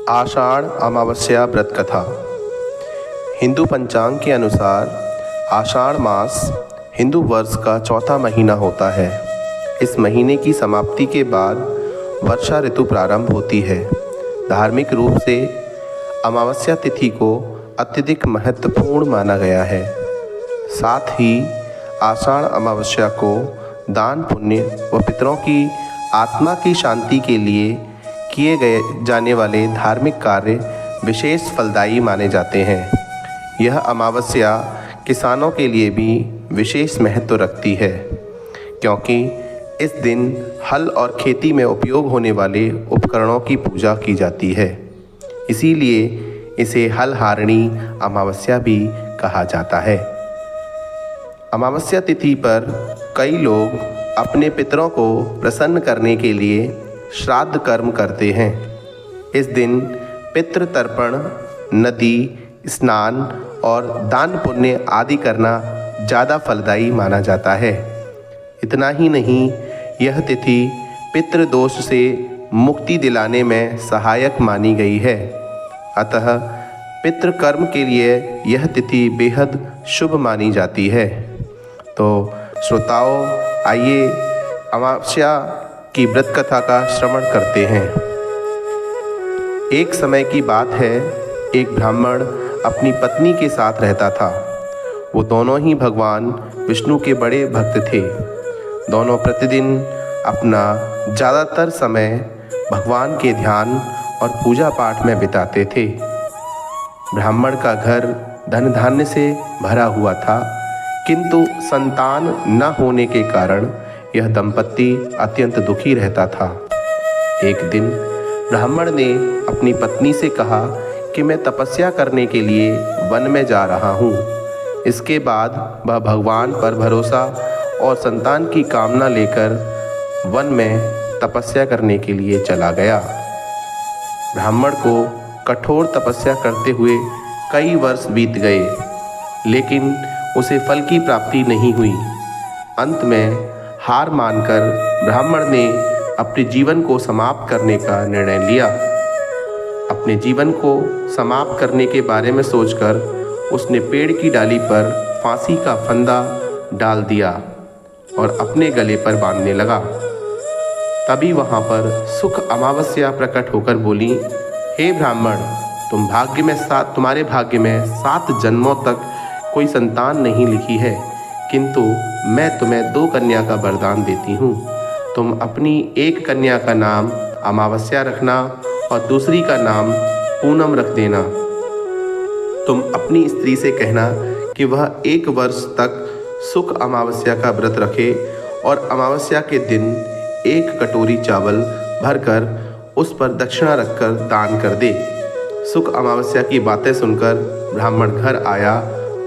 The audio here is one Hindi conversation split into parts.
आषाढ़ अमावस्या व्रत कथा। हिंदू पंचांग के अनुसार आषाढ़ मास हिंदू वर्ष का चौथा महीना होता है। इस महीने की समाप्ति के बाद वर्षा ऋतु प्रारंभ होती है। धार्मिक रूप से अमावस्या तिथि को अत्यधिक महत्वपूर्ण माना गया है। साथ ही आषाढ़ अमावस्या को दान पुण्य व पितरों की आत्मा की शांति के लिए किए गए जाने वाले धार्मिक कार्य विशेष फलदायी माने जाते हैं। यह अमावस्या किसानों के लिए भी विशेष महत्व रखती है, क्योंकि इस दिन हल और खेती में उपयोग होने वाले उपकरणों की पूजा की जाती है। इसीलिए इसे हलहारिणी अमावस्या भी कहा जाता है। अमावस्या तिथि पर कई लोग अपने पितरों को प्रसन्न करने के लिए श्राद्ध कर्म करते हैं। इस दिन पितृ तर्पण, नदी स्नान और दान पुण्य आदि करना ज़्यादा फलदायी माना जाता है। इतना ही नहीं, यह तिथि पितृदोष से मुक्ति दिलाने में सहायक मानी गई है। अतः पितृकर्म के लिए यह तिथि बेहद शुभ मानी जाती है। तो श्रोताओं, आइए अमावस्या की व्रत कथा का श्रवण करते हैं। एक समय की बात है, एक ब्राह्मण अपनी पत्नी के साथ रहता था। वो दोनों ही भगवान विष्णु के बड़े भक्त थे। दोनों प्रतिदिन अपना ज़्यादातर समय भगवान के ध्यान और पूजा पाठ में बिताते थे। ब्राह्मण का घर धन धान्य से भरा हुआ था, किंतु संतान न होने के कारण यह दंपत्ति अत्यंत दुखी रहता था। एक दिन ब्राह्मण ने अपनी पत्नी से कहा कि मैं तपस्या करने के लिए वन में जा रहा हूँ। इसके बाद वह भगवान पर भरोसा और संतान की कामना लेकर वन में तपस्या करने के लिए चला गया। ब्राह्मण को कठोर तपस्या करते हुए कई वर्ष बीत गए, लेकिन उसे फल की प्राप्ति नहीं हुई। अंत में हार मानकर ब्राह्मण ने अपने जीवन को समाप्त करने का निर्णय लिया। अपने जीवन को समाप्त करने के बारे में सोचकर उसने पेड़ की डाली पर फांसी का फंदा डाल दिया और अपने गले पर बांधने लगा। तभी वहाँ पर सुख अमावस्या प्रकट होकर बोली, हे ब्राह्मण, तुम्हारे भाग्य में 7 जन्मों तक कोई संतान नहीं लिखी है, किंतु मैं तुम्हें 2 कन्या का वरदान देती हूँ। तुम अपनी एक कन्या का नाम अमावस्या रखना और दूसरी का नाम पूनम रख देना। तुम अपनी स्त्री से कहना कि वह 1 वर्ष तक सुख अमावस्या का व्रत रखे और अमावस्या के दिन 1 कटोरी चावल भरकर उस पर दक्षिणा रखकर दान कर दे। सुख अमावस्या की बातें सुनकर ब्राह्मण घर आया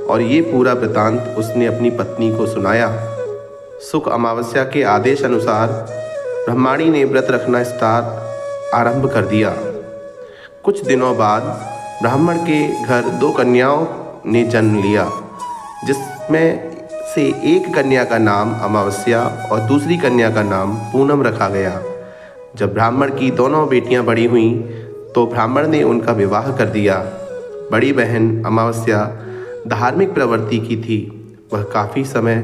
और ये पूरा वृतांत उसने अपनी पत्नी को सुनाया। सुख अमावस्या के आदेश अनुसार ब्रह्माणी ने व्रत रखना आरंभ कर दिया। कुछ दिनों बाद ब्राह्मण के घर 2 कन्याओं ने जन्म लिया, जिसमें से एक कन्या का नाम अमावस्या और दूसरी कन्या का नाम पूनम रखा गया। जब ब्राह्मण की दोनों बेटियां बड़ी हुईं तो ब्राह्मण ने उनका विवाह कर दिया। बड़ी बहन अमावस्या धार्मिक प्रवृत्ति की थी। वह काफ़ी समय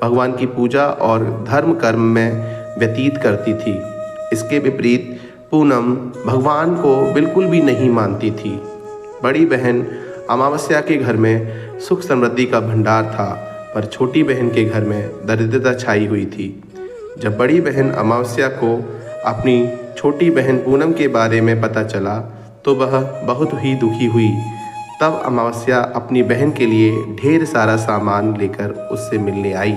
भगवान की पूजा और धर्म कर्म में व्यतीत करती थी। इसके विपरीत पूनम भगवान को बिल्कुल भी नहीं मानती थी। बड़ी बहन अमावस्या के घर में सुख समृद्धि का भंडार था, पर छोटी बहन के घर में दरिद्रता छाई हुई थी। जब बड़ी बहन अमावस्या को अपनी छोटी बहन पूनम के बारे में पता चला तो वह बहुत ही दुखी हुई। तब अमावस्या अपनी बहन के लिए ढेर सारा सामान लेकर उससे मिलने आई।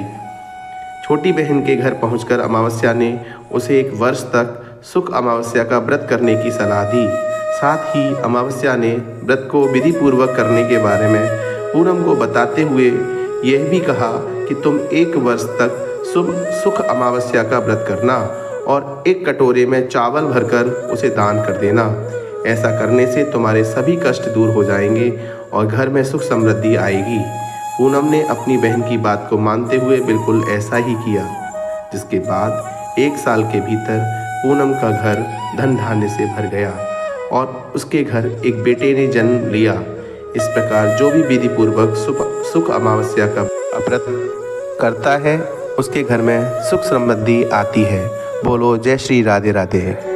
छोटी बहन के घर पहुंचकर अमावस्या ने उसे 1 वर्ष तक सुख अमावस्या का व्रत करने की सलाह दी। साथ ही अमावस्या ने व्रत को विधि पूर्वक करने के बारे में पूनम को बताते हुए यह भी कहा कि तुम 1 वर्ष तक सुख अमावस्या का व्रत करना और 1 कटोरे में चावल भरकर उसे दान कर देना। ऐसा करने से तुम्हारे सभी कष्ट दूर हो जाएंगे और घर में सुख समृद्धि आएगी। पूनम ने अपनी बहन की बात को मानते हुए बिल्कुल ऐसा ही किया, जिसके बाद 1 साल के भीतर पूनम का घर धन धान्य से भर गया और उसके घर एक बेटे ने जन्म लिया। इस प्रकार जो भी विधि पूर्वक सुख अमावस्या का व्रत करता है उसके घर में सुख समृद्धि आती है। बोलो जय श्री राधे राधे।